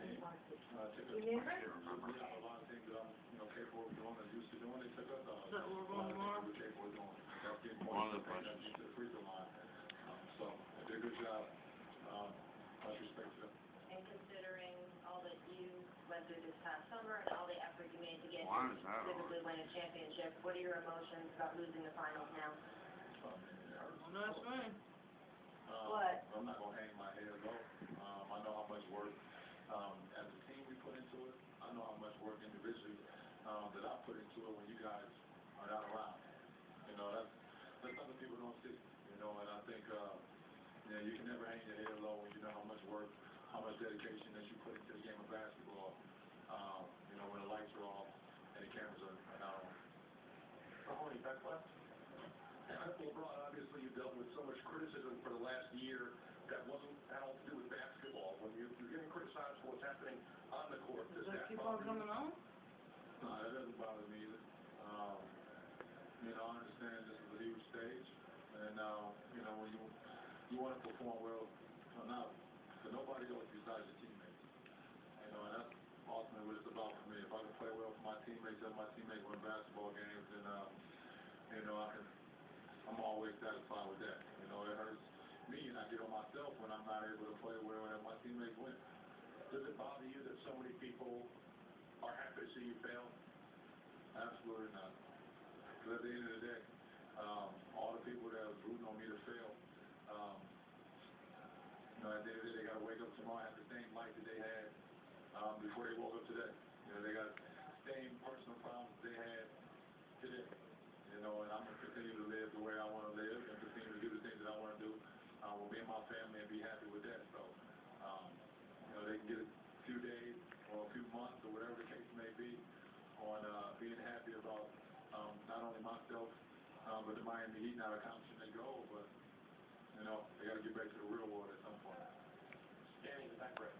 Remember? A lot of things that I'm, capable of doing and used to doing. They took us off. Is that what we're going tomorrow? We're capable of doing. That's getting One of the points questions. to the free throw line. So they did a good job. Much respect to them. And considering all that you went through this past summer and all the effort you made to get Why to is that specifically win a championship, what are your emotions about losing the finals now? Well, that's me. What? I'm not going to hang my head low. I know how much work as a team we put into it. I know how much work individually that I put into it when you guys are not around. That's something people don't see. And I think you can never hang your head low when you know how much work, how much dedication that you put into the game of basketball. When the lights are off and the cameras are not on. Mahoney, back left. LeBron, obviously you dealt with so much criticism for the last year that wasn't had all to do with basketball. When you're getting criticized for what's happening on the court, Does that keep on coming on? No, that doesn't bother me either. I understand this is a huge stage, and when you want to perform well, not for nobody else besides your teammates. And that's ultimately what it's about for me. If I can play well for my teammates, help my teammates win basketball games, then I'm always satisfied with that. It hurts me and I get on myself when I'm not able to play well and have my teammates win. Does it bother you that so many people are happy to see you fail? Absolutely not. Because at the end of the day, all the people that are rooting on me to fail, at the end of the day, they got to wake up tomorrow and have the same life that they had before they woke up today. They got the same personal problems they had today. And I'm going to continue to live the way I want to live and continue to do the things that I want to do with me and my family and be happy with that. So, they can get a few days or a few months or whatever the case may be on being happy about not only myself, but the Miami Heat not accomplishing their goal, but, they got to get back to the real world at some point. Danny, the back right.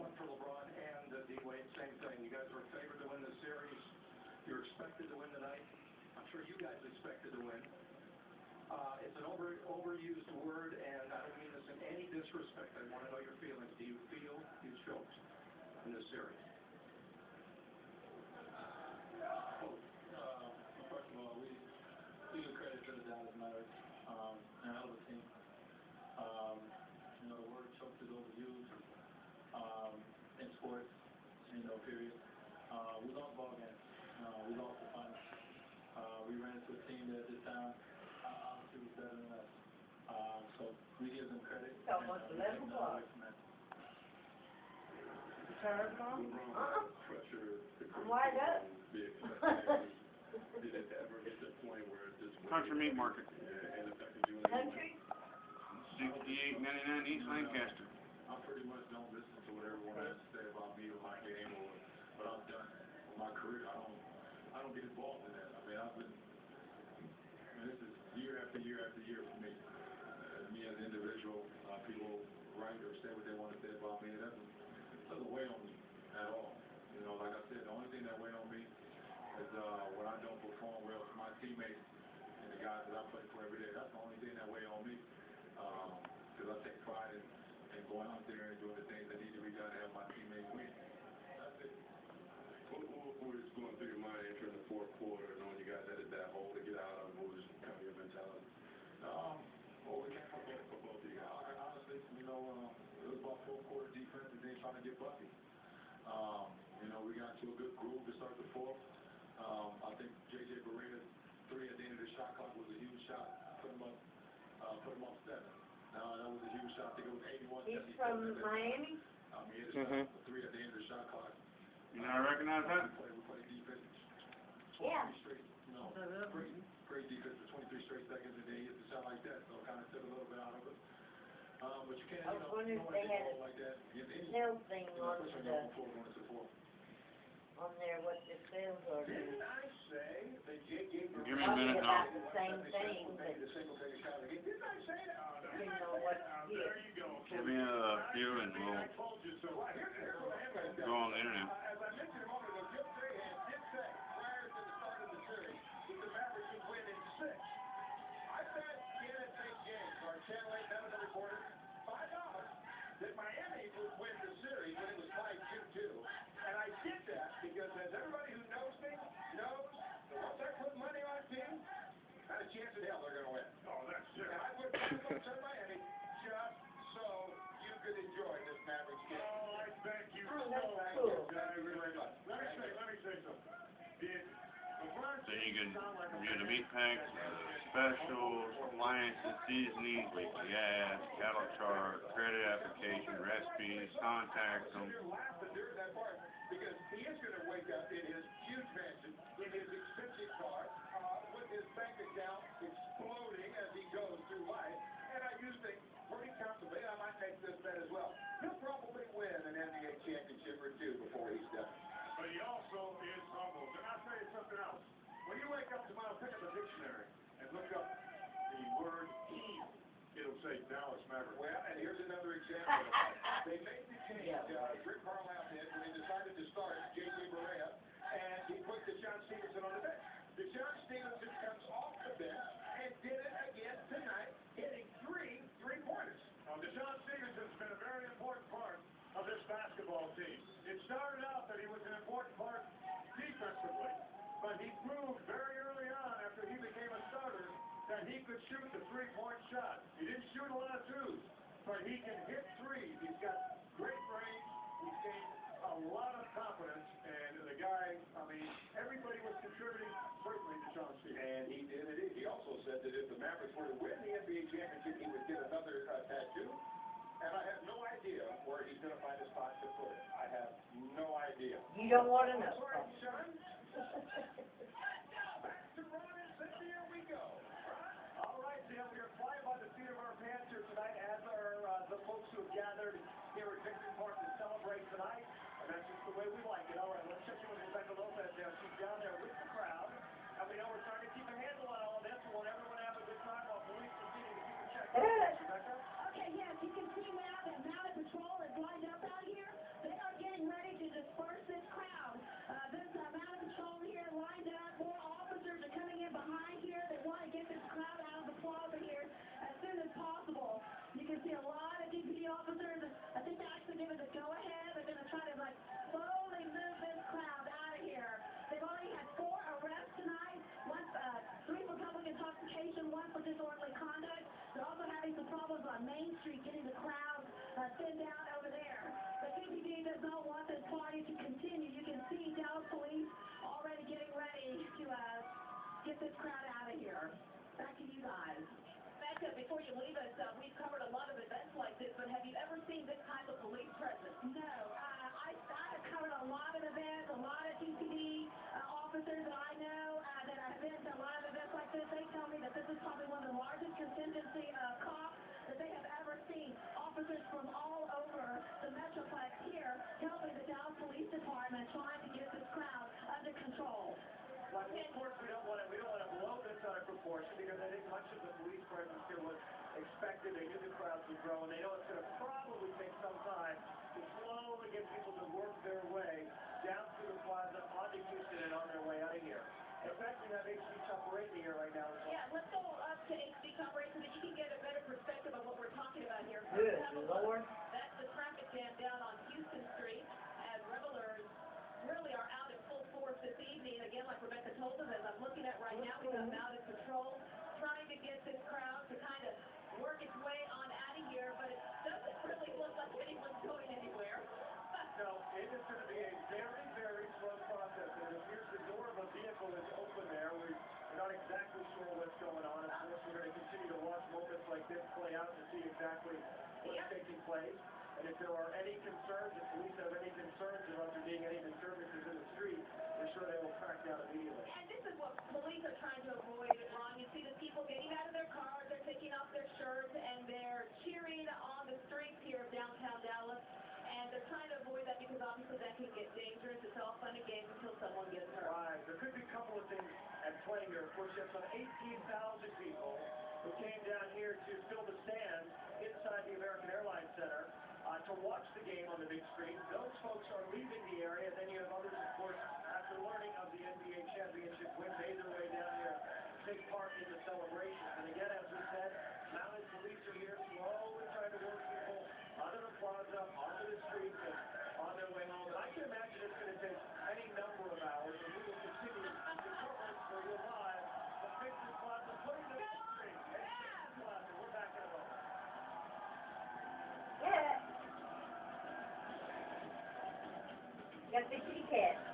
One for LeBron and D-Wade, same thing. You guys are favored to win the series. You're expected to win tonight. I'm sure you guys expected to win. It's an overused word, and I don't mean this in any disrespect. I want to know your feelings. Do you feel you choked in this series? First of all, we give credit to the Dallas Mavericks. They're a hell of a team. The word choked is overused in sports, period. We lost ball games. We lost the final. We ran into a team that at this time obviously was better than us. So we give them credit. So what's the level for? Pressure. Why not? Did it ever get to the point where this Country meat market. and affected you? Country? 68.99 East Lancaster. I pretty much don't listen to what everyone has to say about me or my game or what I've done in my career. I don't get involved in that. This is year after year after year for me. Me as an individual, people write or say what they want to say about me. It doesn't weigh on me at all. Like I said, the only thing that weighs on me is when I don't perform well for my teammates and the guys that I play for every day. That's the only thing that weighs on me. Because I take pride in going out there and doing the things that need to be done to help my teammates win. That's it. What was going through your mind entering the fourth quarter, knowing you guys had that hole to get out of? What was kind of your mentality? Well, we can't forget for both of you. Honestly, it was about fourth quarter defense and then trying to get buckets. We got into a good groove to start the fourth. I think J.J. Barea's three at the end of the shot clock was a huge shot. Put him up 7. Now, that was a huge shot. I think it was 81. He's from Miami? He hit a three at the end of the shot clock. You not recognize that? We played defense. Yeah. Straight, great defense for 23 straight seconds, and then he hits a shot like that, so it kind of took a little bit out of it. But you can't, I was wondering if they had like that. nail thing on there, what the sales are. Didn't I say that J.J. Give me a minute now. About the same thing, but Didn't I say that? didn't know what There you go. Give me a few and we'll I told you so. Here's what happened. go on the internet. As I mentioned a moment ago, Jim Strahan did say prior to the start of the series that the Mavericks would win in 6. I bet TNT games, our Channel 8 medical reporter, $5 that Miami would win the series, and it was Mavericks game. Oh, I thank you so Thank much. you. Thank you very much. Let me say something. Did LeBron So you can sound like a get the meat packs, specials, appliances, seasonings, weekly ads, cattle chart, credit application, recipes, contact them. You're laughing during that part because he is going to wake up in his huge mansion, in his expensive car, with his bank account exploding as he goes through life. And I used to think pretty comfortably, I might make this bet as well. He'll probably win an NBA championship or two before he's done. But he also is humble. And I'll tell you something else. When you wake up tomorrow, pick up a dictionary and look up the word team. It'll say Dallas Mavericks. Well, and here's another example. They made the change, Rick Carlisle did, when they decided to start J.J. Barea, and he put Deshaun Stevenson on the bench. Deshaun Stevenson comes off the bench and did it again tonight, hitting three-pointers. Now, Deshaun Stevenson's been a very important part of this basketball team. It started out that he was an important part defensively, but he proved very early on after he became a starter that he could shoot the three-point shot. He didn't shoot a lot of twos, but he can hit threes. He's got great range. He's gained a lot of confidence, and the guy, I mean, everybody was contributing, certainly to Deshaun Stevenson. And he did it. He also said that if the Mavericks were to win the NBA championship, he would get another tattoo. And I have no idea where he's going to find a spot to put it. I have no idea. You don't want to know. That's right, son. Back to Ron and Cindy, here we go. All right, Tim, we are flying by the seat of our pants here tonight, as are the folks who have gathered here at Victory Park to celebrate tonight. And that's just the way we like it. All right, let's check in with Rebecca Lopez now. She's down there with the crowd. And we know we're trying to keep a handle on all of this. We want everyone to have a good time while police proceeding to keep a check. Rebecca? Okay, yes, you can see now that Mounted Patrol is lined up out here. They are getting ready to disperse this crowd. This Mounted Patrol here lined up. More officers are coming in behind here. They want to get this crowd out of the plaza here as soon as possible. You can see a lot of DPD officers. I think they actually give it a go-ahead. They're going to try to, slowly move this crowd out of here. They've already had 4 arrests tonight. 3 for public intoxication, 1 for disorderly conduct. They're also having some problems on Main Street getting the crowd thinned down over there. The DPD does not want this party to continue. You can see Dallas police already getting ready to get this crowd out of here. Back to you guys. Becca, before you leave us, we've covered a lot of events like this, but have you ever seen this type of police presence? No, I have covered a lot of events, a lot of DPD officers that I know that have been to a lot of events like this. They tell me that this is probably one of the largest contingency cops that they have ever seen. Officers from all over the Metroplex here helping the Dallas Police Department trying to get this crowd under control. Well, of course, we don't want to blow this out of proportion because I think much of the police presence here was expected. They knew the crowds would grow, and they know it's going to probably take some time to slowly get people to work their way down through the plaza, onto Houston, and on their way out of here. In fact, we have HB Top Racing here right now as well. Yeah, let's go up to HB Top Race so that you can get a better perspective of what we're talking about here. Good Lord. That's the traffic jam down on Houston Street, as revelers really are out in full force this evening. Again, like Rebecca told us, as I'm looking at right now, we have Mounted Patrol trying to get this crowd to kind of work its way on out of here, but it doesn't really look like anyone's going anywhere. No, it is going to be a very, very slow process. It appears the door of a vehicle is open there. We're not exactly sure what's going on. Of course, we're going to continue to watch moments like this play out to see exactly what's taking place. And if there are any concerns, if police have any concerns about there being any disturbances in the street, we're sure they will crack down immediately. And this is what police are trying to avoid, Ron. You see the people getting out of their cars, they're taking off their shirts, and they're cheering on the streets here of downtown Dallas. And they're trying to avoid that because obviously that can get dangerous. It's all fun and games until someone gets hurt. Right. There could be a couple of things at play here. Of course, you have some 18,000 people who came down here to fill the stands inside the American Airlines Center to watch the game on the big screen. Those folks are leaving the area. Then you have others, of course, after learning of the NBA championship win, made their way down here to take part in the celebrations. And again, as we said, mounted police are here slowly trying to work people out of the plaza, onto the streets, and on their way home. And I can imagine it's going to take any number of hours, and we will continue to cover it for you live from Victory Plaza, putting them on the screen. Hey, Victory Plaza, we're back in a moment. Yeah. Got the kitty cat.